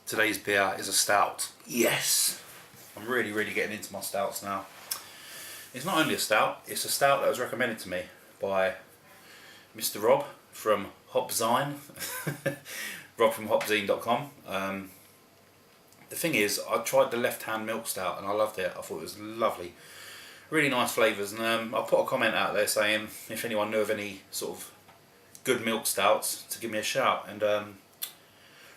Today's beer is a stout. Yes! I'm really getting into my stouts now. It's not only a stout, it's a stout that was recommended to me by Mr. Rob from Hopzine. Rob from hopzine.com. The thing is, I tried the left hand milk stout and I loved it. I thought it was lovely. Really nice flavours, and I put a comment out there saying if anyone knew of any sort of good milk stouts to give me a shout, and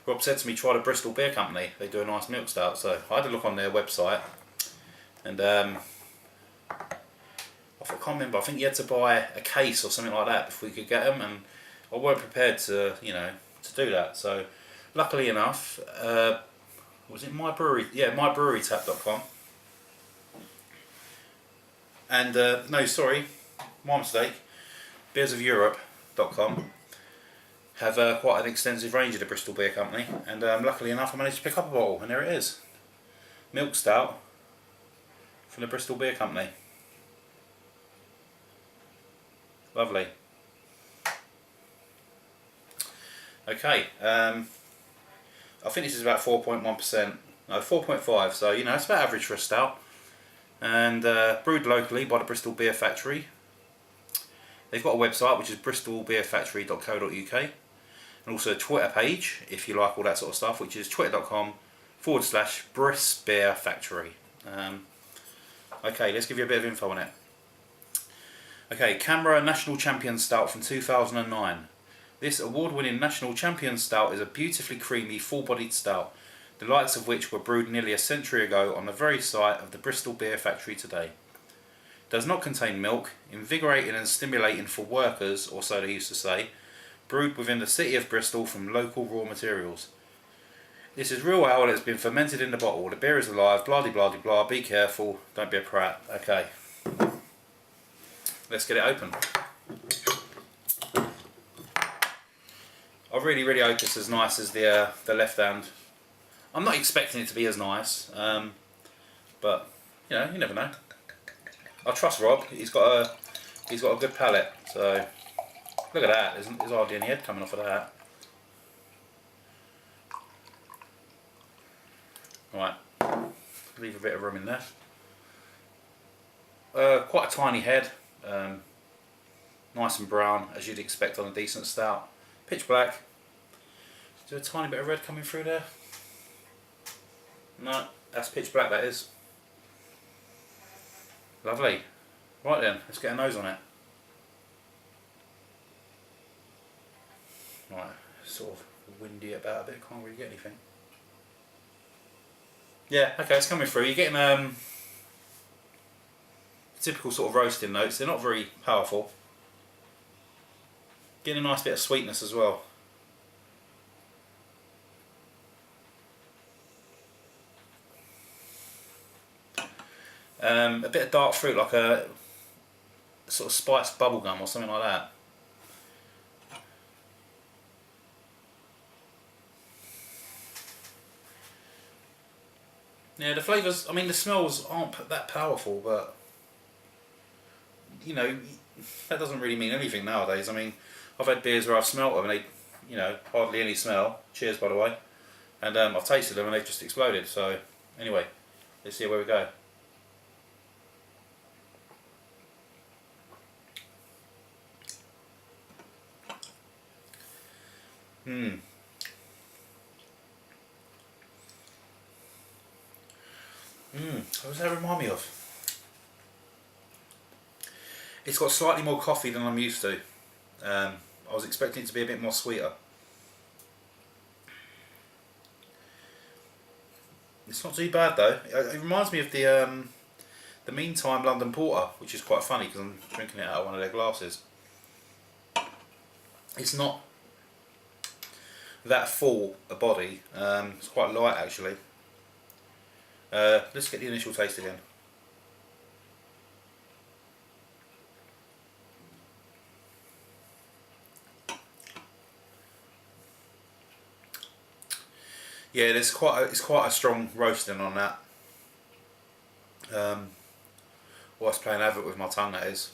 Rob said to me try the Bristol Beer Company, they do a nice milk stout. So I had a look on their website, and I can't remember, I think you had to buy a case or something like that before you could get them, and I weren't prepared to, you know, to do that. So luckily enough, was it My Brewery? Yeah, mybrewerytap.com. And no, sorry, my mistake. beersofeurope.com have quite an extensive range of the Bristol Beer Company, and luckily enough I managed to pick up a bottle, and there it is. Milk stout from the Bristol Beer Company. Lovely. Okay, I think this is about 4.1%, no 4.5, so you know it's about average for a stout, and brewed locally by the Bristol Beer Factory. They've got a website which is bristolbeerfactory.co.uk, and also a Twitter page if you like all that sort of stuff, which is twitter.com/BrisBeerFactory. Okay, let's give you a bit of info on it. Okay, Canberra National Champion Stout from 2009. This award-winning National Champion Stout is a beautifully creamy, full-bodied stout, the likes of which were brewed nearly a century ago on the very site of the Bristol Beer Factory today. Does not contain milk, invigorating and stimulating for workers, or so they used to say, brewed within the city of Bristol from local raw materials. This is real ale that has been fermented in the bottle. The beer is alive, blah de blah de blah, be careful, don't be a prat. Okay, let's get it open. I really hope it's as nice as the left hand. I'm not expecting it to be as nice, but you know, you never know. I trust Rob. He's got a good palate. So look at that. There's hardly any head coming off of that. Right, leave a bit of room in there. Quite a tiny head. Nice and brown, as you'd expect on a decent stout. Pitch black. Is there a tiny bit of red coming through there? No, that's pitch black, that is. Lovely. Right then, let's get a nose on it. Right, sort of windy about a bit, can't really get anything. Yeah, okay, it's coming through. You're getting typical sort of roasting notes. They're not very powerful. Getting a nice bit of sweetness as well. A bit of dark fruit, like a sort of spiced bubblegum or something like that. Yeah, the flavours, I mean the smells aren't that powerful, but you know, that doesn't really mean anything nowadays. I mean, I've had beers where I've smelt them and they, you know, hardly any smell. Cheers, by the way. And I've tasted them and they've just exploded. So anyway, let's see where we go. What does that remind me of? It's got slightly more coffee than I'm used to. I was expecting it to be a bit more sweeter. It's not too bad though. It reminds me of the Meantime London Porter, which is quite funny because I'm drinking it out of one of their glasses. It's not that full a body. It's quite light actually. Let's get the initial taste again. Yeah, it's quite a strong roasting on that. Whilst playing havoc with my tongue, that is.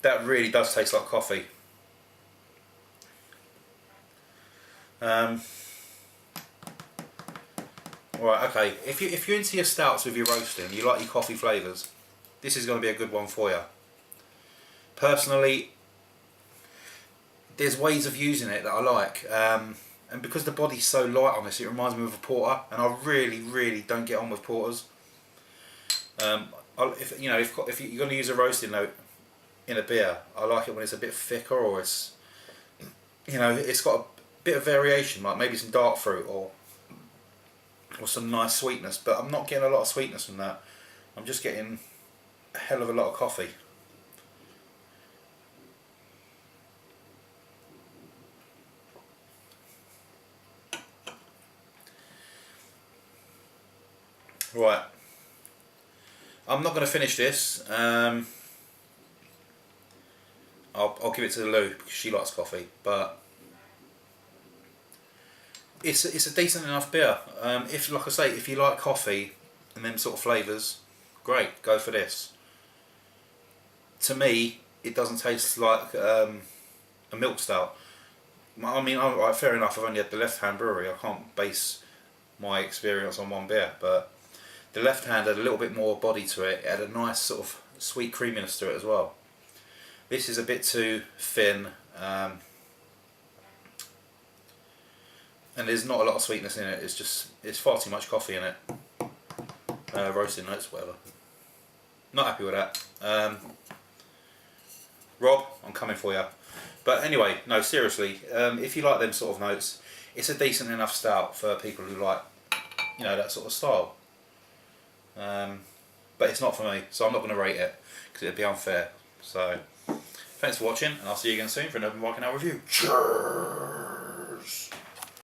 That really does taste like coffee. Right, okay. If you're into your stouts with your roasting, you like your coffee flavours, this is going to be a good one for you. Personally, there's ways of using it that I like, and because the body's so light on this, it reminds me of a porter, and I really don't get on with porters. If you're going to use a roasting note in a beer, I like it when it's a bit thicker, or it's it's got a bit of variation, like maybe some dark fruit or some nice sweetness. But I'm not getting a lot of sweetness from that. I'm just getting a hell of a lot of coffee. Right, I'm not going to finish this. I'll give it to Lou because she likes coffee, but it's a decent enough beer. If, like I say, if you like coffee and them sort of flavours, great, go for this. To me, it doesn't taste like a milk stout. I mean, right, fair enough. I've only had the Left Hand Brewery. I can't base my experience on one beer, but the Left Hand had a little bit more body to it. It had a nice sort of sweet creaminess to it as well. This is a bit too thin, and there's not a lot of sweetness in it. It's far too much coffee in it. Roasting notes, whatever. Not happy with that. Rob, I'm coming for you. But anyway, no, seriously, if you like them sort of notes, it's a decent enough stout for people who like, that sort of style. But it's not for me, so I'm not going to rate it because it'd be unfair. So, thanks for watching, and I'll see you again soon for another Viking review. Cheers!